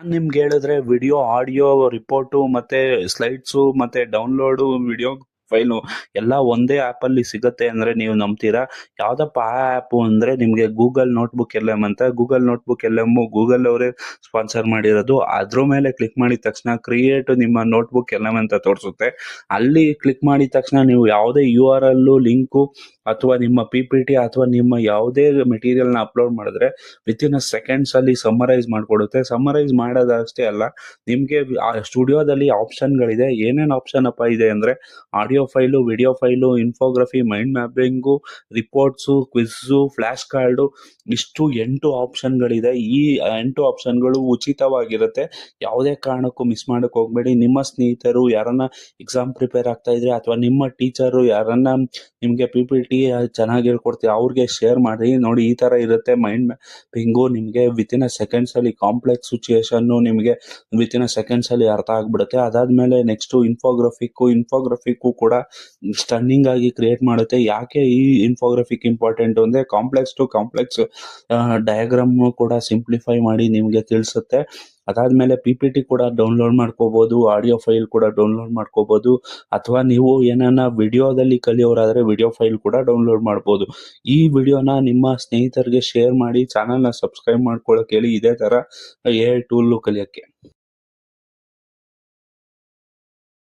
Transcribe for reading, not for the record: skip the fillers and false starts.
ನಾನ್ ನಿಮ್ಗೆ ಹೇಳಿದ್ರೆ video, audio, report ಮತ್ತೆ ಸ್ಲೈಡ್ಸು ಮತ್ತೆ ಡೌನ್ಲೋಡು ವಿಡಿಯೋ ಫೈಲು ಎಲ್ಲ ಒಂದೇ ಆಪ್ ಅಲ್ಲಿ ಸಿಗತ್ತೆ ಅಂದ್ರೆ ನೀವು ನಂಬ್ತೀರಾ? ಯಾವ್ದಪ್ಪ ಆ ಆ್ಯಪು ಅಂದ್ರೆ ನಿಮ್ಗೆ ಗೂಗಲ್ ನೋಟ್ಬುಕ್ ಎಲ್ ಎಂ ಅಂತ. Google notebook L M Google ಅವರೇ ಸ್ಪಾನ್ಸರ್ ಮಾಡಿರೋದು. ಅದ್ರ ಮೇಲೆ ಕ್ಲಿಕ್ ಮಾಡಿದ ತಕ್ಷಣ ಕ್ರಿಯೇಟ್ ನಿಮ್ಮ ನೋಟ್ಬುಕ್ ಎಲ್ ಎಂ ಅಂತ ತೋರಿಸುತ್ತೆ. ಅಲ್ಲಿ ಕ್ಲಿಕ್ ಮಾಡಿದ ತಕ್ಷಣ ನೀವು ಯಾವುದೇ ಯು ಆರ್ ಎಲ್ ಲಿಂಕು ಅಥವಾ ನಿಮ್ಮ ಪಿ ಪಿ ಟಿ ಅಥವಾ ನಿಮ್ಮ ಯಾವುದೇ ಮೆಟೀರಿಯಲ್ನ ಅಪ್ಲೋಡ್ ಮಾಡಿದ್ರೆ ವಿತಿನ್ ಸೆಕೆಂಡ್ಸ್ ಅಲ್ಲಿ ಸಮ್ಮರೈಸ್ ಮಾಡಿಕೊಡುತ್ತೆ. ಸಮ್ಮರೈಸ್ ಮಾಡೋದಷ್ಟೇ ಅಲ್ಲ, ನಿಮಗೆ ಆ ಸ್ಟುಡಿಯೋದಲ್ಲಿ ಆಪ್ಷನ್ಗಳಿದೆ. ಏನೇನು ಆಪ್ಷನ್ ಅಪ್ಪ ಇದೆ ಅಂದರೆ audio file, video file, infography, mind mapping, reports, quiz, flash card, ಇಷ್ಟು 8 ಆಪ್ಷನ್ಗಳಿದೆ. ಈ 8 ಆಪ್ಷನ್ಗಳು ಉಚಿತವಾಗಿರುತ್ತೆ. ಯಾವುದೇ ಕಾರಣಕ್ಕೂ ಮಿಸ್ ಮಾಡೋಕ್ಕೆ ಹೋಗಬೇಡಿ. ನಿಮ್ಮ ಸ್ನೇಹಿತರು ಯಾರನ್ನ ಎಕ್ಸಾಮ್ ಪ್ರಿಪೇರ್ ಆಗ್ತಾ ಇದ್ರೆ ಅಥವಾ ನಿಮ್ಮ ಟೀಚರು ಯಾರನ್ನ ನಿಮಗೆ ಪಿ ಪಿ ಟಿ ಚೆನ್ನಾಗಿ ಹೇಳ್ಕೊಡ್ತೀವಿ ಅವ್ರಿಗೆ ಶೇರ್ ಮಾಡಿ. ನೋಡಿ, ಈ ಥರ ಇರುತ್ತೆ ಮೈಂಡ್ ಮ್ಯಾಪಿಂಗು. ನಿಮಗೆ ವಿತಿನ್ ಸೆಕೆಂಡ್ಸ್ ಅಲ್ಲಿ ಕಾಂಪ್ಲೆಕ್ಸ್ ಸಿಚುಯೇಷನ್ನು ನಿಮಗೆ ವಿತಿನ್ ಸೆಕೆಂಡ್ಸ್ ಅಲ್ಲಿ ಅರ್ಥ ಆಗ್ಬಿಡುತ್ತೆ. ಅದಾದ್ಮೇಲೆ ನೆಕ್ಸ್ಟ್ ಇನ್ಫೋಗ್ರಫಿಕ್ಕು ಕೂಡ ಸ್ಟನ್ನಿಂಗ್ ಆಗಿ ಕ್ರಿಯೇಟ್ ಮಾಡುತ್ತೆ. ಯಾಕೆ ಈ ಇನ್ಫೋಗ್ರಫಿಕ್ ಇಂಪಾರ್ಟೆಂಟ್ ಅಂದ್ರೆ ಕಾಂಪ್ಲೆಕ್ಸ್ ಟು ಕಾಂಪ್ಲೆಕ್ಸ್ ಡಯಾಗ್ರಾಮ್ ಕೂಡ ಸಿಂಪ್ಲಿಫೈ ಮಾಡಿ ನಿಮಗೆ ತಿಳಿಸುತ್ತೆ. ಅದಾದ್ಮೇಲೆ ಪಿ ಪಿ ಟಿ ಕೂಡ ಡೌನ್ಲೋಡ್ ಮಾಡ್ಕೋಬಹುದು, ಆಡಿಯೋ ಫೈಲ್ ಕೂಡ ಡೌನ್ಲೋಡ್ ಮಾಡ್ಕೋಬಹುದು, ಅಥವಾ ನೀವು ಏನನ್ನ ವಿಡಿಯೋದಲ್ಲಿ ಕಲಿಯೋರಾದ್ರೆ ವಿಡಿಯೋ ಫೈಲ್ ಕೂಡ ಡೌನ್ಲೋಡ್ ಮಾಡ್ಬೋದು. ಈ ವಿಡಿಯೋನ ನಿಮ್ಮ ಸ್ನೇಹಿತರಿಗೆ ಶೇರ್ ಮಾಡಿ, ಚಾನಲ್ನ ಸಬ್ಸ್ಕ್ರೈಬ್ ಮಾಡ್ಕೊಳ್ಳೋಕೆ ಹೇಳಿ. ಇದೇ ತರ AI ಟೂಲ್ ಕಲಿಯೋಕ್ಕೆ.